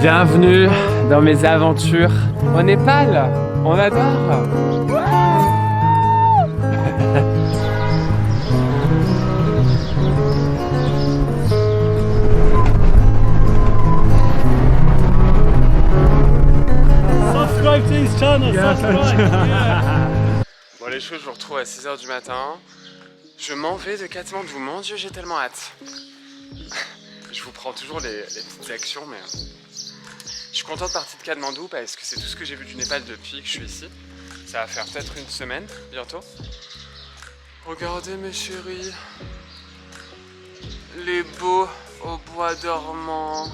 Bienvenue dans mes aventures au Népal. On adore. Subscribe to his channel, subscribe. Yeah. Bon les choux, je vous retrouve à 6h du matin. Je m'en vais de Katmandou. Mon Dieu, j'ai tellement hâte. Je vous prends toujours les petites actions, mais je suis content de partir de Katmandou parce que c'est tout ce que j'ai vu du Népal depuis que je suis ici. Ça va faire peut-être une semaine bientôt. Regardez mes chéris, les beaux au bois dormant,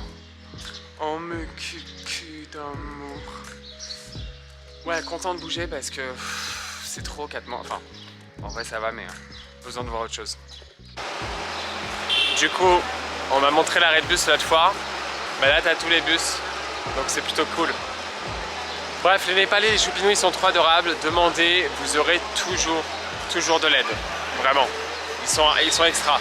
en me cucu d'amour. Ouais, content de bouger parce que c'est trop Katmandou. Enfin, en vrai ça va, mais besoin de voir autre chose. Du coup, on m'a montré l'arrêt de bus l'autre fois. Bah là t'as tous les bus, donc c'est plutôt cool. Bref, les Népalais, les choupinous, ils sont trop adorables. Demandez, vous aurez toujours de l'aide. Vraiment, ils sont extra.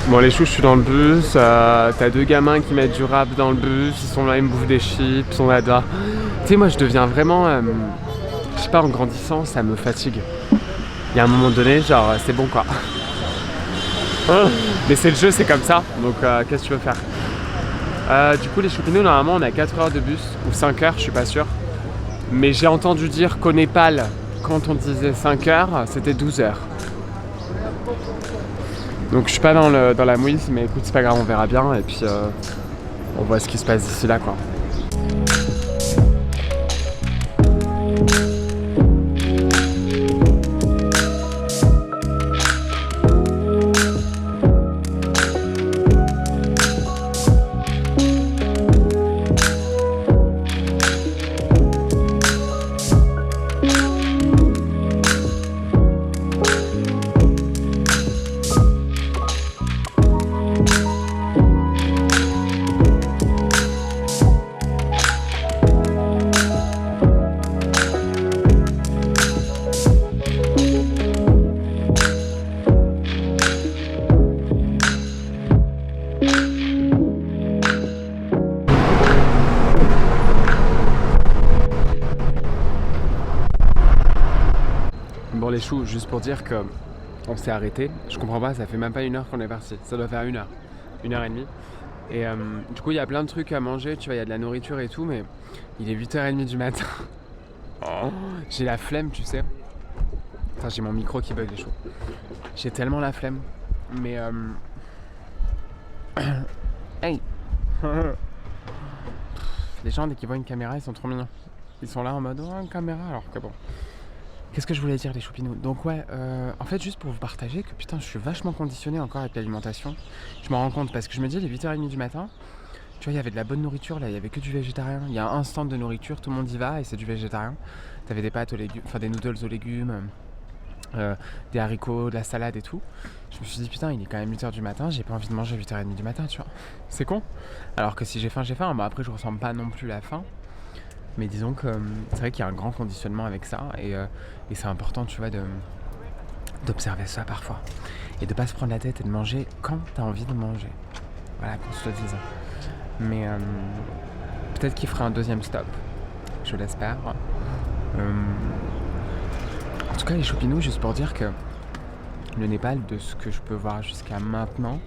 Bon les choux, je suis dans le bus, t'as deux gamins qui mettent du rap dans le bus, ils sont là, ils me bouffent des chips, on adore. Tu sais, moi je deviens vraiment, je sais pas, en grandissant, ça me fatigue. Il y a un moment donné, genre, c'est bon quoi. Mais c'est le jeu, c'est comme ça, donc qu'est-ce que tu veux faire? Du coup, les choupinous, normalement, on a 4 heures de bus, ou 5 heures, je suis pas sûr. Mais j'ai entendu dire qu'au Népal, quand on disait 5 heures, c'était 12 heures. Donc je suis pas dans la mouise, mais écoute, c'est pas grave, on verra bien, et puis on voit ce qui se passe d'ici là, quoi. Bon les choux, juste pour dire que on s'est arrêté, je comprends pas, ça fait même pas 1 heure qu'on est parti, ça doit faire 1 heure, 1h30. Et du coup il y a plein de trucs à manger, tu vois, il y a de la nourriture et tout, mais il est 8h30 du matin. Oh, j'ai la flemme, tu sais. Enfin, j'ai mon micro qui bug les choux. J'ai tellement la flemme, mais hey. Les gens dès qu'ils voient une caméra ils sont trop mignons. Ils sont là en mode oh une caméra alors que bon. Qu'est-ce que je voulais dire les choupinous? Donc ouais, en fait juste pour vous partager que putain je suis vachement conditionné encore avec l'alimentation. Je m'en rends compte parce que je me dis il est 8h30 du matin. Tu vois il y avait de la bonne nourriture là, il y avait que du végétarien. Il y a un stand de nourriture, tout le monde y va et c'est du végétarien. T'avais des pâtes aux légumes, enfin des noodles aux légumes, des haricots, de la salade et tout. Je me suis dit putain il est quand même 8h du matin, j'ai pas envie de manger à 8h30 du matin tu vois. C'est con. Alors que si j'ai faim j'ai faim, bah après je ressens pas non plus la faim. Mais disons que c'est vrai qu'il y a un grand conditionnement avec ça et c'est important tu vois d'observer ça parfois et de pas se prendre la tête et de manger quand t'as envie de manger. Voilà qu'on se le dise. Mais peut-être qu'il fera un deuxième stop, je l'espère. En tout cas les choupinous, juste pour dire que le Népal, de ce que je peux voir jusqu'à maintenant,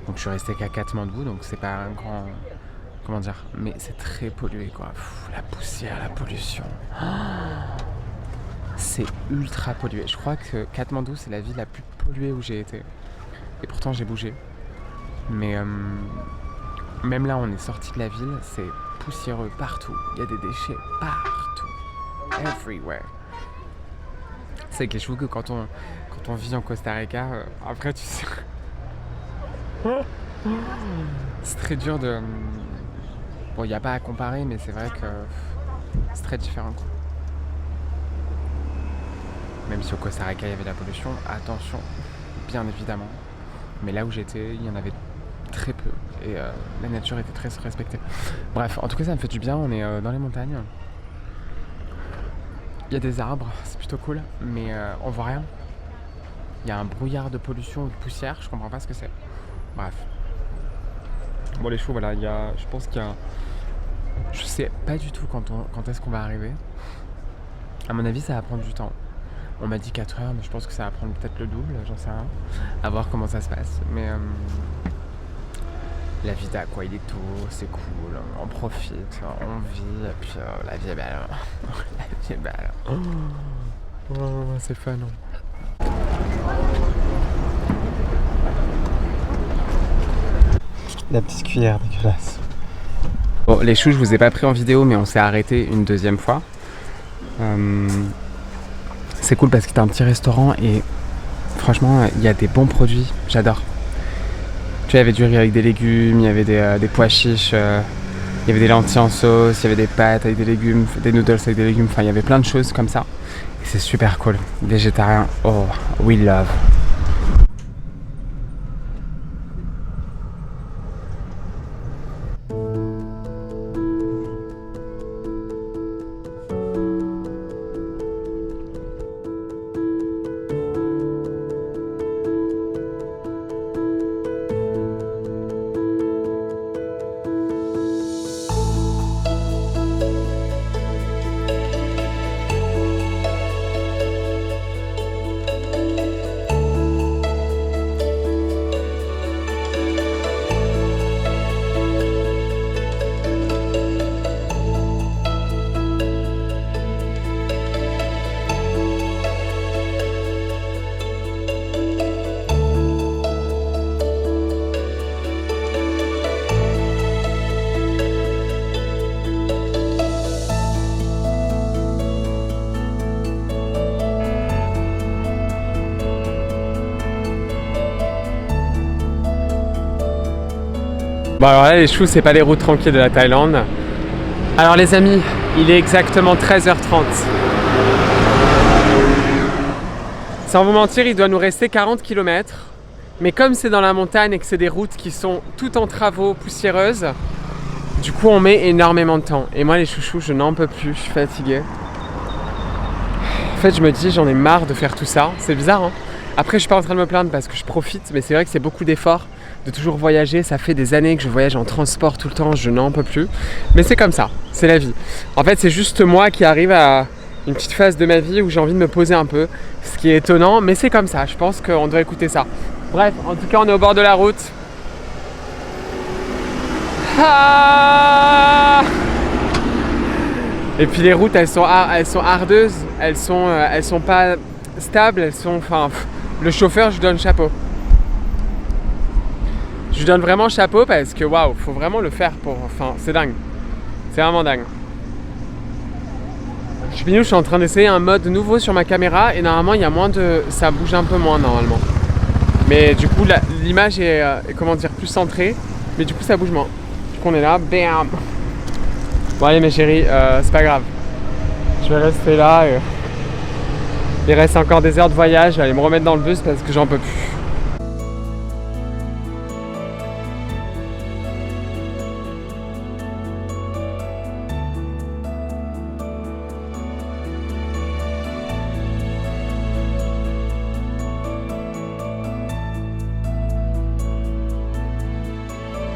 donc je suis resté qu'à Katmandou, donc c'est pas un grand... Comment dire? Mais c'est très pollué quoi. Pff, la poussière, la pollution. Oh, c'est ultra pollué. Je crois que Katmandou c'est la ville la plus polluée où j'ai été. Et pourtant j'ai bougé. Mais même là on est sorti de la ville, c'est poussiéreux partout. Il y a des déchets partout. Everywhere. C'est que les cheveux que quand on vit en Costa Rica, après tu sais. C'est très dur de... Bon, il n'y a pas à comparer, mais c'est vrai que c'est très différent, quoi. Même si au Costa Rica, il y avait de la pollution, attention, bien évidemment. Mais là où j'étais, il y en avait très peu. Et la nature était très respectée. Bref, en tout cas, ça me fait du bien. On est dans les montagnes. Il y a des arbres, c'est plutôt cool. Mais on voit rien. Il y a un brouillard de pollution ou de poussière, je comprends pas ce que c'est. Bref. Bon les choux voilà, je pense qu'il y a... Je sais pas du tout quand est-ce qu'on va arriver. À mon avis ça va prendre du temps. On m'a dit 4 heures mais je pense que ça va prendre peut-être le double, j'en sais rien. À voir comment ça se passe. Mais la vie t'as quoi, il est tôt, c'est cool, on profite, on vit, et puis la vie est belle. La vie est belle. C'est fun. La petite cuillère dégueulasse. Bon, les choux, je vous ai pas pris en vidéo, mais on s'est arrêté une deuxième fois. C'est cool parce que c'est un petit restaurant et franchement, il y a des bons produits. J'adore. Tu vois, il y avait du riz avec des légumes, il y avait des pois chiches, il y avait des lentilles en sauce, il y avait des pâtes avec des légumes, des noodles avec des légumes. Enfin, il y avait plein de choses comme ça. Et c'est super cool. Végétarien, oh, we love. Bon alors là les choux c'est pas les routes tranquilles de la Thaïlande. Alors les amis, il est exactement 13h30. Sans vous mentir, il doit nous rester 40 km. Mais comme c'est dans la montagne et que c'est des routes qui sont toutes en travaux, poussiéreuses, du coup on met énormément de temps. Et moi les chouchous, je n'en peux plus, je suis fatiguée. En fait je me dis j'en ai marre de faire tout ça, c'est bizarre hein. Après je suis pas en train de me plaindre parce que je profite, mais c'est vrai que c'est beaucoup d'efforts de toujours voyager, ça fait des années que je voyage en transport tout le temps, je n'en peux plus. Mais c'est comme ça, c'est la vie. En fait c'est juste moi qui arrive à une petite phase de ma vie où j'ai envie de me poser un peu, ce qui est étonnant, mais c'est comme ça, je pense qu'on doit écouter ça. Bref, en tout cas on est au bord de la route. Ah et puis les routes elles sont ardeuses, elles sont pas stables, elles sont, enfin, le chauffeur je lui donne chapeau. Je lui donne vraiment chapeau parce que waouh, faut vraiment le faire pour, enfin c'est dingue, c'est vraiment dingue. Je suis en train d'essayer un mode nouveau sur ma caméra et normalement il y a moins de, ça bouge un peu moins normalement. Mais du coup l'image est comment dire, plus centrée, mais du coup ça bouge moins. Du coup on est là, bam. Bon allez mes chéris, c'est pas grave. Je vais rester là. Il reste encore des heures de voyage, je vais aller me remettre dans le bus parce que j'en peux plus.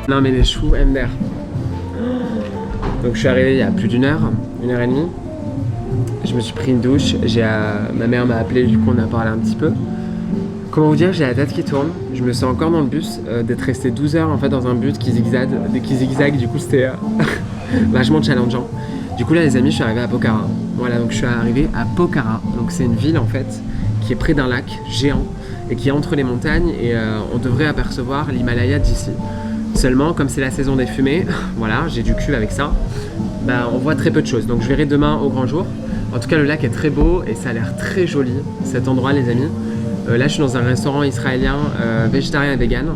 Non mais les choux, MDR. Donc je suis arrivé il y a plus d'une heure et demie. Je me suis pris une douche, ma mère m'a appelé, du coup on a parlé un petit peu. Comment vous dire, j'ai la tête qui tourne, je me sens encore dans le bus, d'être resté 12 heures en fait dans un bus qui zigzague, du coup c'était vachement challengeant. Du coup là les amis, je suis arrivé à Pokhara. Voilà, donc je suis arrivé à Pokhara, donc c'est une ville en fait qui est près d'un lac géant et qui est entre les montagnes et on devrait apercevoir l'Himalaya d'ici. Seulement, comme c'est la saison des fumées, voilà, j'ai du cul avec ça, bah, on voit très peu de choses. Donc je verrai demain au grand jour. En tout cas, le lac est très beau et ça a l'air très joli, cet endroit, les amis. Là, je suis dans un restaurant israélien végétarien et vegan.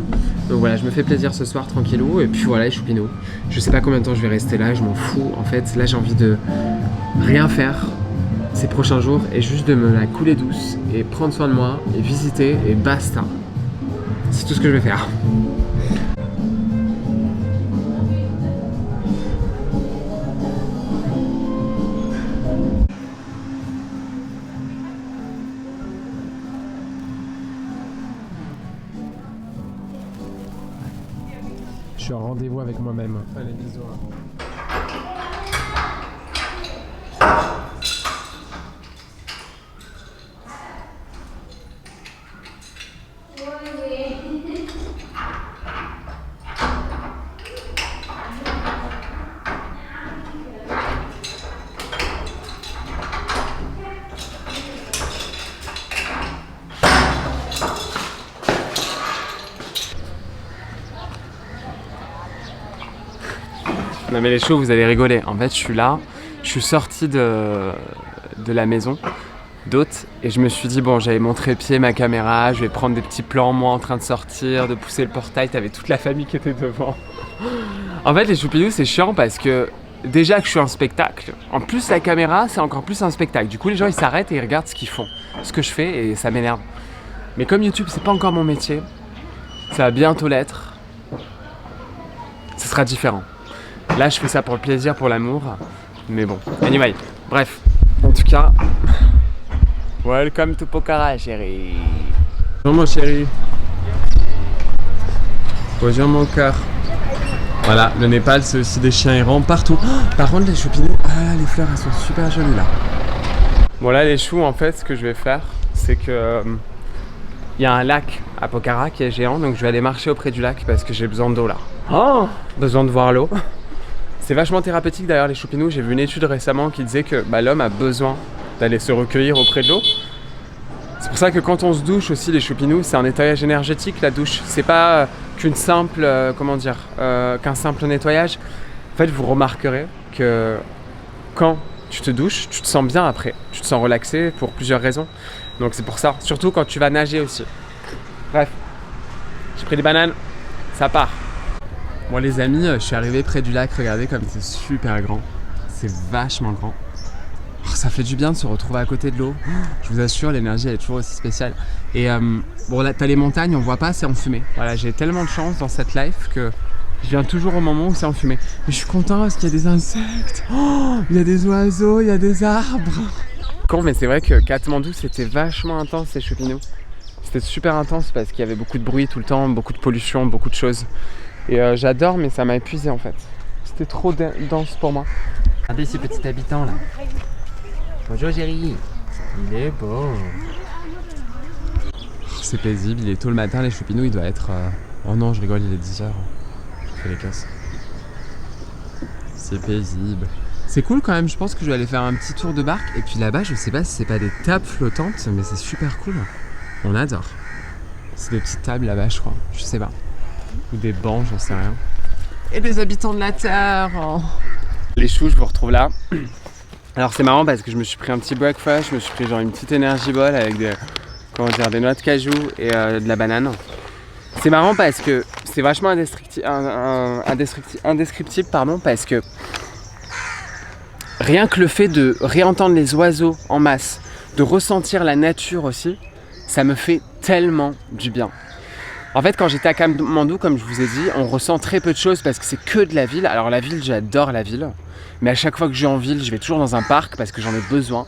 Donc voilà, je me fais plaisir ce soir, tranquillou. Et puis voilà, les choupinous. Je sais pas combien de temps je vais rester là, je m'en fous. En fait, là, j'ai envie de rien faire ces prochains jours et juste de me la couler douce et prendre soin de moi et visiter et basta. C'est tout ce que je vais faire. suis en rendez-vous avec moi-même. Allez, bisous. Non mais les choux, vous allez rigoler. En fait, je suis là, je suis sorti de la maison d'hôte et je me suis dit bon, j'avais mon trépied, ma caméra, je vais prendre des petits plans, moi en train de sortir, de pousser le portail. T'avais toute la famille qui était devant. En fait, les choupinous, c'est chiant parce que déjà que je suis un spectacle, en plus la caméra, c'est encore plus un spectacle. Du coup, les gens ils s'arrêtent et ils regardent ce qu'ils font, ce que je fais et ça m'énerve. Mais comme YouTube, c'est pas encore mon métier, ça va bientôt l'être. Ce sera différent. Là, je fais ça pour le plaisir, pour l'amour. Mais bon, anyway. Bref, en tout cas, welcome to Pokhara, chérie. Bonjour, mon chéri. Bonjour, mon cœur. Voilà, le Népal, c'est aussi des chiens errants partout. Oh, par contre, les choupinous, les fleurs, elles sont super jolies là. Bon, là, les choux, en fait, ce que je vais faire, c'est que il y a un lac à Pokhara qui est géant, donc je vais aller marcher auprès du lac parce que j'ai besoin d'eau là. Oh, besoin de voir l'eau. C'est vachement thérapeutique d'ailleurs les choupinous. J'ai vu une étude récemment qui disait que l'homme a besoin d'aller se recueillir auprès de l'eau. C'est pour ça que quand on se douche aussi les choupinous, c'est un nettoyage énergétique la douche. C'est pas qu'une simple, qu'un simple nettoyage. En fait, vous remarquerez que quand tu te douches, tu te sens bien après. Tu te sens relaxé pour plusieurs raisons. Donc c'est pour ça, surtout quand tu vas nager aussi. Bref, j'ai pris des bananes, ça part. Bon les amis, je suis arrivé près du lac, regardez comme c'est super grand. C'est vachement grand. Oh, ça fait du bien de se retrouver à côté de l'eau. Je vous assure, l'énergie elle est toujours aussi spéciale. Et bon là, t'as les montagnes, on voit pas, c'est enfumé. Voilà, j'ai tellement de chance dans cette life que je viens toujours au moment où c'est enfumé. Mais je suis content parce qu'il y a des insectes. Oh, il y a des oiseaux, il y a des arbres. Con, mais c'est vrai que Katmandou c'était vachement intense ces choupinous. C'était super intense parce qu'il y avait beaucoup de bruit tout le temps, beaucoup de pollution, beaucoup de choses. Et j'adore, mais ça m'a épuisé en fait. C'était trop dense pour moi. Regardez ces petits habitants là. Bonjour Jerry. Il est beau. C'est paisible, il est tôt le matin, les choupinous, il doit être... Oh non, je rigole, il est 10h. Je fais les casses. C'est paisible. C'est cool quand même, je pense que je vais aller faire un petit tour de barque. Et puis là-bas, je sais pas si c'est pas des tables flottantes, mais c'est super cool. On adore. C'est des petites tables là-bas, je crois. Je sais pas. Ou des bancs, j'en sais rien. Et des habitants de la Terre. Oh. Les choux, je vous retrouve là. Alors c'est marrant parce que je me suis pris un petit breakfast, je me suis pris genre une petite energy ball avec des noix de cajou et de la banane. C'est marrant parce que c'est vachement indescriptible parce que rien que le fait de réentendre les oiseaux en masse, de ressentir la nature aussi, ça me fait tellement du bien. En fait, quand j'étais à Katmandou, comme je vous ai dit, on ressent très peu de choses parce que c'est que de la ville. Alors la ville, j'adore la ville. Mais à chaque fois que je vais en ville, je vais toujours dans un parc parce que j'en ai besoin.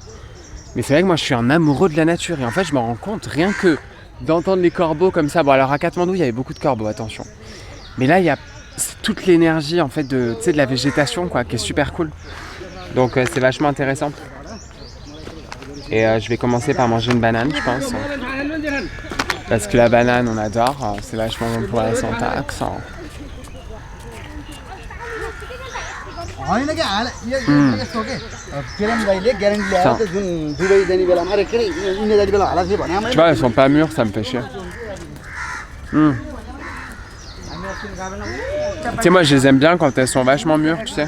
Mais c'est vrai que moi, je suis un amoureux de la nature. Et en fait, je me rends compte, rien que d'entendre les corbeaux comme ça. Bon, alors à Katmandou, il y avait beaucoup de corbeaux, attention. Mais là, il y a toute l'énergie en fait de la végétation quoi, qui est super cool. Donc c'est vachement intéressant. Et je vais commencer par manger une banane, je pense. Parce que la banane, on adore. C'est vachement bon pour la syntaxe. Tu vois, elles sont pas mûres, ça me fait chier. Tu sais, moi je les aime bien quand elles sont vachement mûres, tu sais.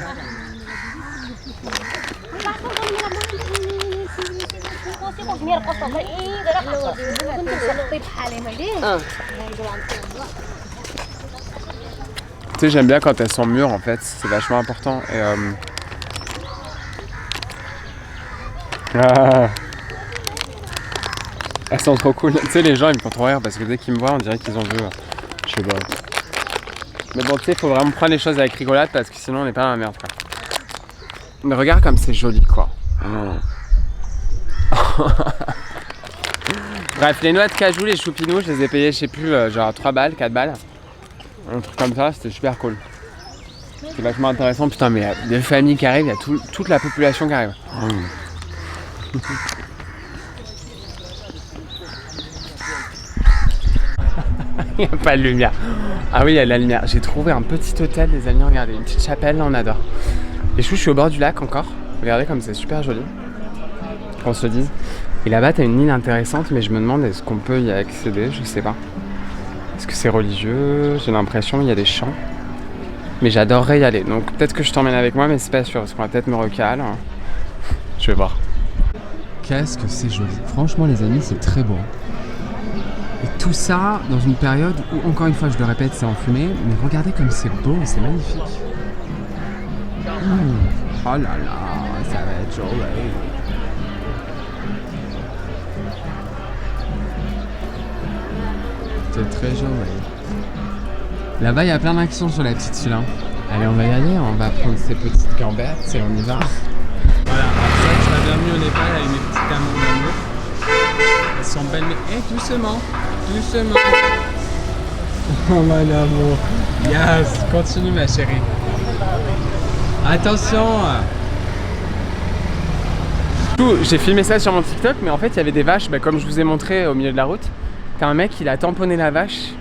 Tu sais, j'aime bien quand elles sont mûres en fait, c'est vachement important. Et elles sont trop cool. Tu sais, les gens ils me font trop rire parce que dès qu'ils me voient, on dirait qu'ils ont vu. Je sais pas. Mais bon, tu sais, il faut vraiment prendre les choses avec rigolade parce que sinon on n'est pas dans la merde quoi. Mais regarde comme c'est joli quoi. Bref, les noix de cajou, les choupinous, je les ai payés, je sais plus, genre 3 balles, 4 balles. un truc comme ça, c'était super cool. C'est vachement intéressant, putain, mais il y a des familles qui arrivent, il y a toute la population qui arrive. Il n'y a pas de lumière. Ah oui, il y a de la lumière. J'ai trouvé un petit hôtel, les amis, regardez, une petite chapelle, là, on adore. Et je suis au bord du lac encore. Regardez comme c'est super joli. Qu'on se le dise. Et là-bas, t'as une île intéressante, mais je me demande est-ce qu'on peut y accéder, je sais pas. Est-ce que c'est religieux? J'ai l'impression qu'il y a des chants. Mais j'adorerais y aller. Donc peut-être que je t'emmène avec moi, mais c'est pas sûr, parce qu'on va peut-être me recaler. Je vais voir. Qu'est-ce que c'est joli. Franchement, les amis, c'est très beau. Et tout ça dans une période où, encore une fois, je le répète, c'est enfumé, mais regardez comme c'est beau, c'est magnifique. Oh là là, ça va être joli. C'est très joli. Là-bas, il y a plein d'actions sur la petite île. Allez, on va y aller, on va prendre ces petites gambettes et on y va. Voilà, ça, tu vas bienvenue au Népal avec mes petites amours d'amour. Elles sont belles, mais doucement, doucement. Oh mon amour. Yes, continue ma chérie. Attention. J'ai filmé ça sur mon TikTok, mais en fait, il y avait des vaches, comme je vous ai montré au milieu de la route. T'as un mec, il a tamponné la vache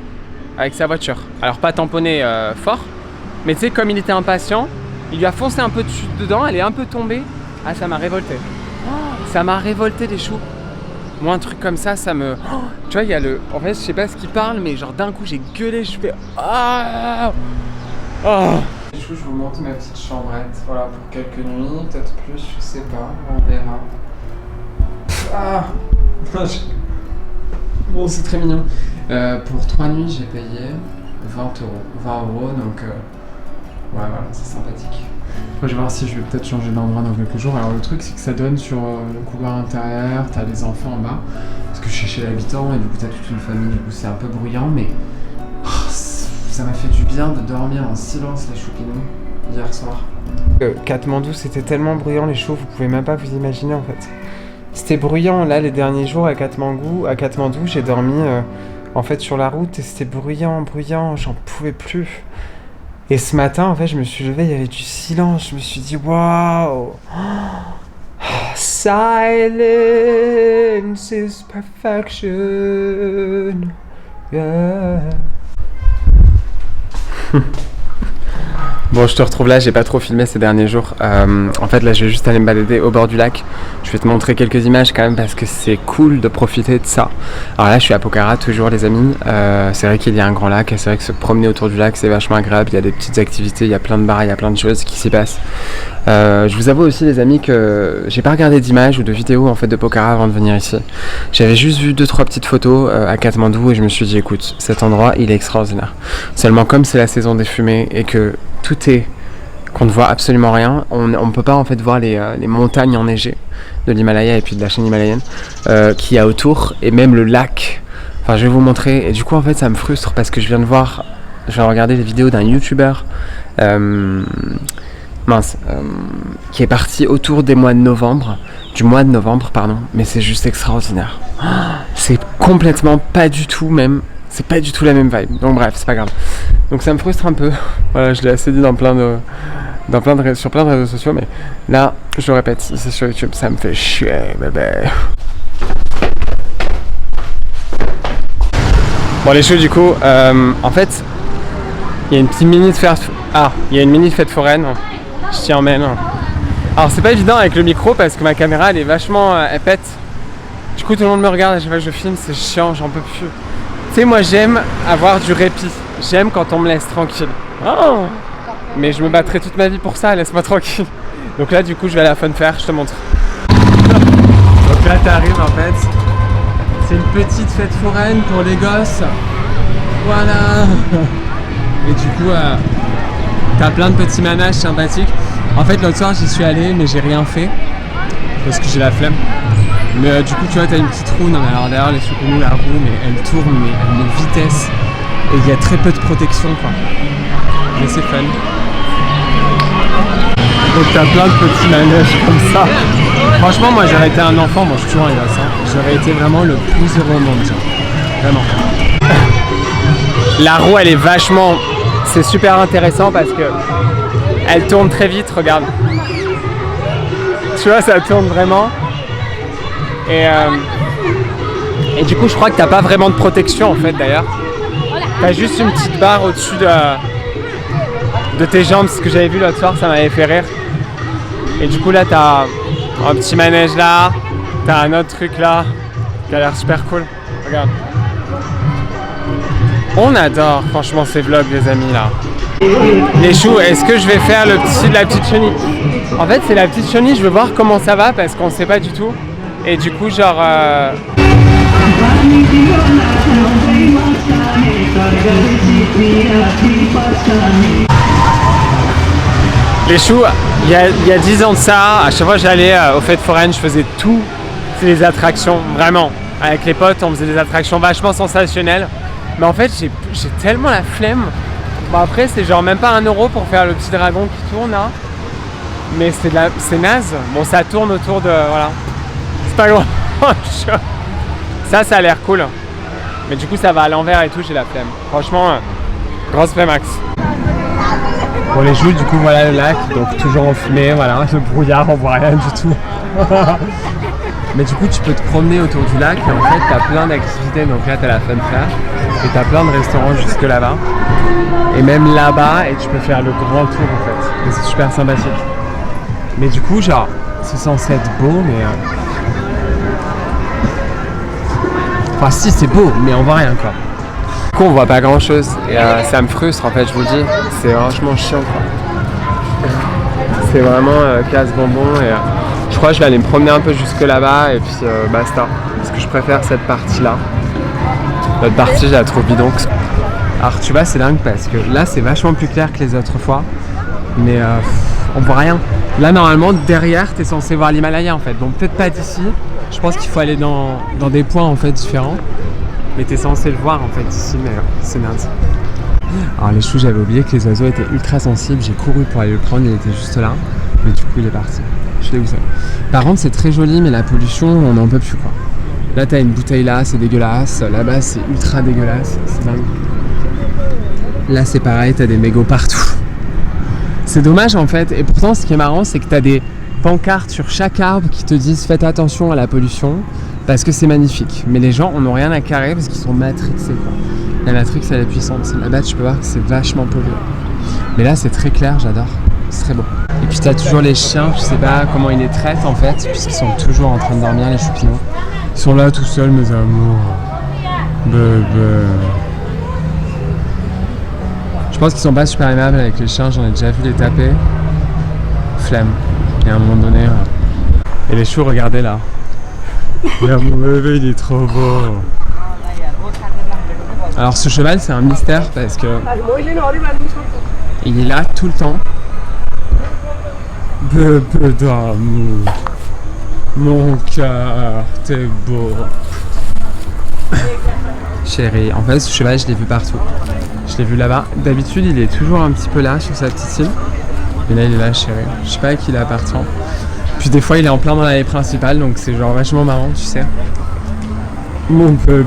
avec sa voiture. Alors pas tamponné fort, mais tu sais, comme il était impatient, il lui a foncé un peu dedans, elle est un peu tombée. Ah, ça m'a révolté. Ça m'a révolté les choux. Moi, un truc comme ça, ça me... Tu vois, il y a le... En fait, je sais pas ce qu'il parle, mais genre d'un coup, j'ai gueulé, je fais... Ah oh. Les choux, je vous montre ma petite chambrette. Voilà, pour quelques nuits, peut-être plus, je sais pas, on verra. Ah Bon, c'est très mignon. Pour 3 nuits, j'ai payé 20 €. 20 €, donc... Ouais, voilà, c'est sympathique. Je vais voir si je vais peut-être changer d'endroit dans quelques jours. Alors le truc, c'est que ça donne sur le couloir intérieur, t'as les enfants en bas, parce que je suis chez l'habitant et du coup t'as toute une famille, du coup c'est un peu bruyant, mais ça m'a fait du bien de dormir en silence les choupinous hier soir. Katmandou, c'était tellement bruyant les choux, vous pouvez même pas vous imaginer en fait. C'était bruyant là les derniers jours à Katmandou, j'ai dormi en fait sur la route et c'était bruyant, j'en pouvais plus. Et ce matin, en fait, je me suis levé, il y avait du silence. Je me suis dit, waouh! Silence is perfection. Yeah. Bon, je te retrouve là, j'ai pas trop filmé ces derniers jours. En fait, là, je vais juste aller me balader au bord du lac. Je vais te montrer quelques images quand même parce que c'est cool de profiter de ça. Alors là, je suis à Pokhara toujours, les amis. C'est vrai qu'il y a un grand lac et c'est vrai que se promener autour du lac, c'est vachement agréable. Il y a des petites activités, il y a plein de bars, il y a plein de choses qui s'y passent. Je vous avoue aussi, les amis, que j'ai pas regardé d'images ou de vidéos en fait de Pokhara avant de venir ici. J'avais juste vu 2-3 petites photos à Katmandou et je me suis dit, écoute, cet endroit, il est extraordinaire. Seulement, comme c'est la saison des fumées et que tout est qu'on ne voit absolument rien, on ne peut pas en fait voir les montagnes enneigées de l'Himalaya et puis de la chaîne himalayenne qu'il y a autour et même le lac. Enfin, je vais vous montrer et du coup en fait ça me frustre parce que je viens de regarder les vidéos d'un youtubeur qui est parti autour du mois de novembre, mais c'est juste extraordinaire. C'est complètement pas du tout même. C'est pas du tout la même vibe, donc bref, c'est pas grave. Donc ça me frustre un peu. Voilà, je l'ai assez dit sur plein de réseaux sociaux, mais là, je le répète, c'est sur YouTube, ça me fait chier, bébé. Bon, les choux, du coup, en fait, il y a une petite mini fête. Ah, il y a une mini fête foraine. Je t'y emmène. Alors, c'est pas évident avec le micro parce que ma caméra, elle est vachement, elle pète. Du coup, tout le monde me regarde à chaque fois que je filme, c'est chiant, j'en peux plus. Tu sais, moi j'aime avoir du répit. J'aime quand on me laisse tranquille. Oh, mais je me battrai toute ma vie pour ça, laisse-moi tranquille. Donc là, du coup, je vais aller à Fun Fair, je te montre. Donc là, t'arrives en fait. C'est une petite fête foraine pour les gosses. Voilà. Et du coup, t'as plein de petits manages sympathiques. En fait, l'autre soir, j'y suis allé, mais j'ai rien fait. Parce que j'ai la flemme. Mais du coup, tu vois, t'as une petite roue. Non, mais alors d'ailleurs, les choupinous, la roue, mais elle tourne, mais à une vitesse. Et il y a très peu de protection, quoi. Mais c'est fun. Donc, t'as plein de petits manèges comme ça. Franchement, moi, j'aurais été un enfant. Moi, je suis toujours un gosse. J'aurais été vraiment le plus heureux au monde, genre. Vraiment. La roue, elle est vachement c'est super intéressant parce que elle tourne très vite, regarde. Tu vois, ça tourne vraiment. Et du coup, je crois que t'as pas vraiment de protection en fait d'ailleurs. T'as juste une petite barre au-dessus de tes jambes, ce que j'avais vu l'autre soir, ça m'avait fait rire. Et du coup là, t'as un petit manège là, t'as un autre truc là, qui a l'air super cool. Regarde. On adore franchement ces vlogs les amis là. Les choux, est-ce que je vais faire la petite chenille? En fait c'est la petite chenille, je veux voir comment ça va parce qu'on sait pas du tout. Et du coup genre... Les choux, il y a 10 ans de ça, à chaque fois que j'allais aux fêtes foraines, je faisais tout, les attractions, vraiment. Avec les potes, on faisait des attractions vachement sensationnelles. Mais en fait, j'ai tellement la flemme. Bon après, c'est genre même pas 1 € pour faire le petit dragon qui tourne là. Mais c'est naze. Bon, ça tourne autour de... Voilà. C'est pas grand chose. Ça a l'air cool. Mais du coup, ça va à l'envers et tout, j'ai la flemme. Franchement, grosse flemme max. Pour les joues, du coup, voilà le lac. Donc toujours en fumée, voilà. Le brouillard, on voit rien du tout. Mais du coup, tu peux te promener autour du lac et en fait, tu as plein d'activités. Donc là, tu as la Fun Flash et tu as plein de restaurants jusque là-bas. Et même là-bas, et tu peux faire le grand tour en fait. Et c'est super sympathique. Mais du coup, genre, c'est censé être beau, mais... Enfin, si, c'est beau, mais on voit rien quoi. Du coup, on voit pas grand-chose et ça me frustre en fait, je vous le dis. C'est franchement chiant quoi. C'est vraiment casse-bonbon et... Je crois que je vais aller me promener un peu jusque là-bas et puis basta. Parce que je préfère cette partie-là. L'autre partie, je la trouve bidon. Alors tu vois, c'est dingue parce que là, c'est vachement plus clair que les autres fois. Mais on voit rien. Là, normalement, derrière, tu es censé voir l'Himalaya en fait. Donc peut-être pas d'ici. Je pense qu'il faut aller dans des points en fait différents. Mais tu es censé le voir en fait ici, mais c'est naze. Alors les choux, j'avais oublié que les oiseaux étaient ultra sensibles. J'ai couru pour aller le prendre, il était juste là. Mais du coup, il est parti. Je sais où c'est. Par contre, c'est très joli, mais la pollution, on n'en peut plus quoi. Là, t'as une bouteille là, c'est dégueulasse. Là-bas, c'est ultra dégueulasse. C'est dingue. Là, c'est pareil, t'as des mégots partout. C'est dommage en fait. Et pourtant, ce qui est marrant, c'est que t'as des pancartes sur chaque arbre qui te disent faites attention à la pollution parce que c'est magnifique. Mais les gens en ont rien à carrer parce qu'ils sont matrixés quoi. La Matrix, elle est puissante. Là-bas, tu peux voir que c'est vachement pollué. Mais là, c'est très clair, j'adore. C'est très beau. Et puis t'as toujours les chiens, je sais pas comment ils les traitent en fait, puisqu'ils sont toujours en train de dormir les choupinous. Ils sont là tout seuls mes amours. Je pense qu'ils sont pas super aimables avec les chiens, j'en ai déjà vu les taper. Flemme. Et à un moment donné... Et les choux, regardez là. Regarde mon bébé, il est trop beau. Alors ce cheval c'est un mystère parce que... il est là tout le temps. Bébé d'amour, mon cœur, t'es beau. Chérie, en fait ce cheval je l'ai vu partout. Je l'ai vu là-bas. D'habitude il est toujours un petit peu là sur sa petite île. Et là il est là chérie. Je sais pas à qui il appartient. Puis des fois il est en plein dans l'allée principale donc c'est genre vachement marrant tu sais. Mon bébé.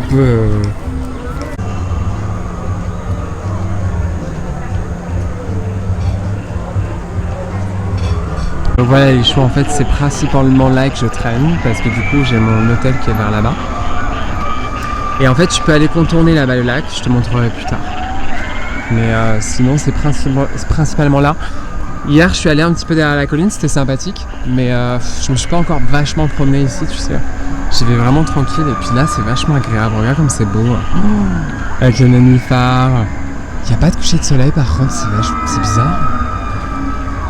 Donc voilà les choux, en fait c'est principalement là que je traîne parce que du coup j'ai mon hôtel qui est vers là-bas. Et en fait tu peux aller contourner là-bas le lac, je te montrerai plus tard. Mais sinon c'est principalement là. Hier je suis allé un petit peu derrière la colline, c'était sympathique. Mais je me suis pas encore vachement promené ici tu sais. J'y vais vraiment tranquille et puis là c'est vachement agréable, regarde comme c'est beau. Avec le nénuphar. Il n'y a pas de coucher de soleil par contre, c'est bizarre.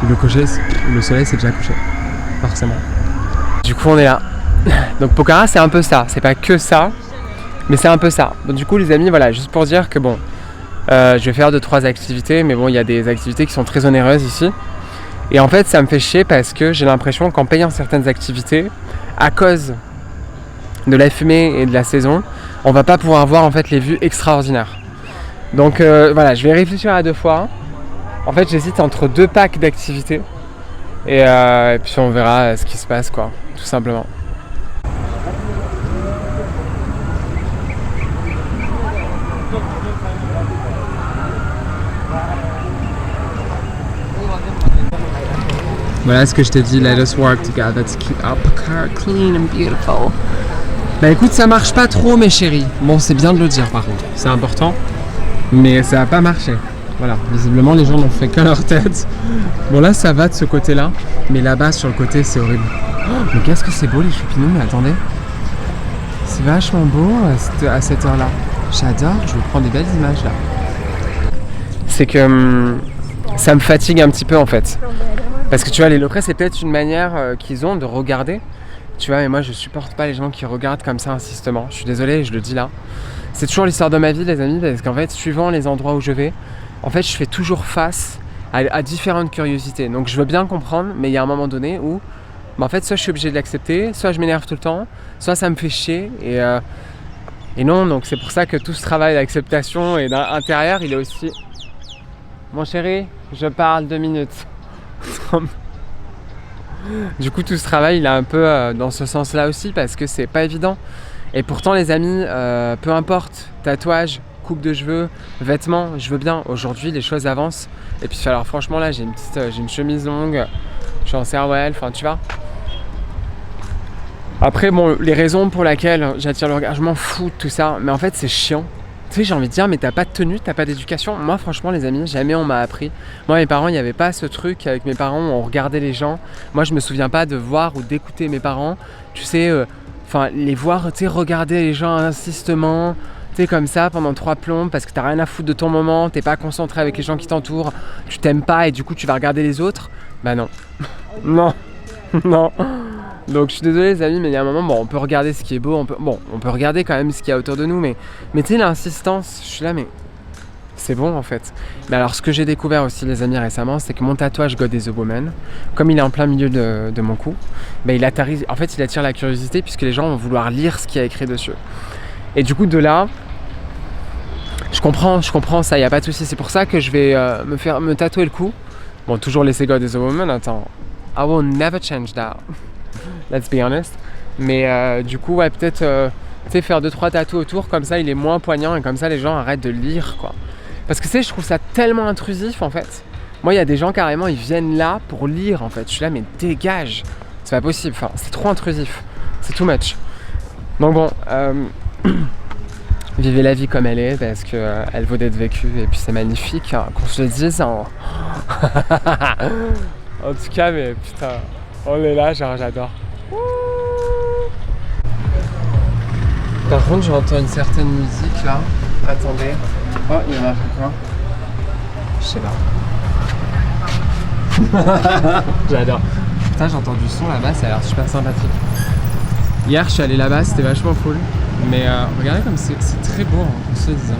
Le soleil s'est déjà couché, forcément. Du coup on est là. Donc Pokhara c'est un peu ça, c'est pas que ça, mais c'est un peu ça. Donc du coup les amis, voilà, juste pour dire que bon, je vais faire 2-3 activités, mais bon il y a des activités qui sont très onéreuses ici. Et en fait ça me fait chier parce que j'ai l'impression qu'en payant certaines activités, à cause de la fumée et de la saison, on va pas pouvoir voir en fait les vues extraordinaires. Donc voilà, je vais réfléchir à 2 fois. En fait j'hésite entre 2 packs d'activités et puis on verra ce qui se passe quoi, tout simplement. Voilà ce que je t'ai dit, let us work together to keep our car clean and beautiful. Bah écoute, ça marche pas trop mes chéris. Bon, c'est bien de le dire par contre, c'est important. Mais ça a pas marché. Voilà, visiblement les gens n'ont fait que leur tête. Bon là ça va de ce côté-là, mais là-bas sur le côté c'est horrible. Oh, mais qu'est-ce que c'est beau les choupinous, mais attendez. C'est vachement beau à cette heure-là. J'adore, je prends des belles images là. C'est que ça me fatigue un petit peu en fait. Parce que tu vois, les low-press c'est peut-être une manière qu'ils ont de regarder. Tu vois, mais moi je supporte pas les gens qui regardent comme ça insistement. Je suis désolé, je le dis là. C'est toujours l'histoire de ma vie les amis, parce qu'en fait suivant les endroits où je vais, en fait je fais toujours face à différentes curiosités. Donc je veux bien comprendre, mais il y a un moment donné où en fait soit je suis obligé de l'accepter, soit je m'énerve tout le temps, soit ça me fait chier et non, donc c'est pour ça que tout ce travail d'acceptation et d'intérieur il est aussi... Mon chéri, je parle 2 minutes. Du coup tout ce travail il est un peu dans ce sens là aussi parce que c'est pas évident. Et pourtant les amis, peu importe, tatouage, coupe de cheveux, vêtements, je veux bien. Aujourd'hui les choses avancent. Et puis alors franchement là j'ai une chemise longue, je suis en cervelle, enfin tu vois. Après bon, les raisons pour lesquelles j'attire le regard, je m'en fous de tout ça, mais en fait c'est chiant. Tu sais, j'ai envie de dire, mais t'as pas de tenue, t'as pas d'éducation. Moi franchement les amis, jamais on m'a appris. Moi mes parents, il n'y avait pas ce truc avec mes parents où on regardait les gens. Moi je me souviens pas de voir ou d'écouter mes parents. Tu sais, enfin les voir, tu sais, regarder les gens insistement, tu sais, comme ça pendant 3 plombes parce que t'as rien à foutre de ton moment, t'es pas concentré avec les gens qui t'entourent, tu t'aimes pas et du coup tu vas regarder les autres. Bah non. Non. Non. Donc je suis désolé les amis, mais il y a un moment, bon, on peut regarder ce qui est beau, on peut regarder quand même ce qu'il y a autour de nous, mais tu sais l'insistance, je suis là mais c'est bon en fait. Mais alors ce que j'ai découvert aussi les amis récemment, c'est que mon tatouage God is a Woman, comme il est en plein milieu de mon cou, bah, il attire la curiosité puisque les gens vont vouloir lire ce qu'il y a écrit dessus. Et du coup de là, je comprends ça, il n'y a pas de souci. C'est pour ça que je vais me tatouer le cou. Bon, toujours laisser God is a Woman, attends. I will never change that. Let's be honest. Mais du coup, ouais, peut-être faire 2-3 tatous autour, comme ça il est moins poignant et comme ça les gens arrêtent de lire quoi. Parce que tu sais, je trouve ça tellement intrusif en fait. Moi, il y a des gens carrément, ils viennent là pour lire en fait. Je suis là, mais dégage. C'est pas possible, enfin, c'est trop intrusif. C'est too much. Donc bon, vivez la vie comme elle est parce que elle vaut d'être vécue et puis c'est magnifique, hein, qu'on se le dise. Hein. En tout cas, mais putain, on est là, genre j'adore. Par contre, j'entends une certaine musique là. Attendez. Oh, il y en a un. Je sais pas. J'adore. Putain, j'entends du son là-bas, ça a l'air super sympathique. Hier, je suis allé là-bas, c'était vachement cool. Mais regardez comme c'est très beau, hein, on se le disait.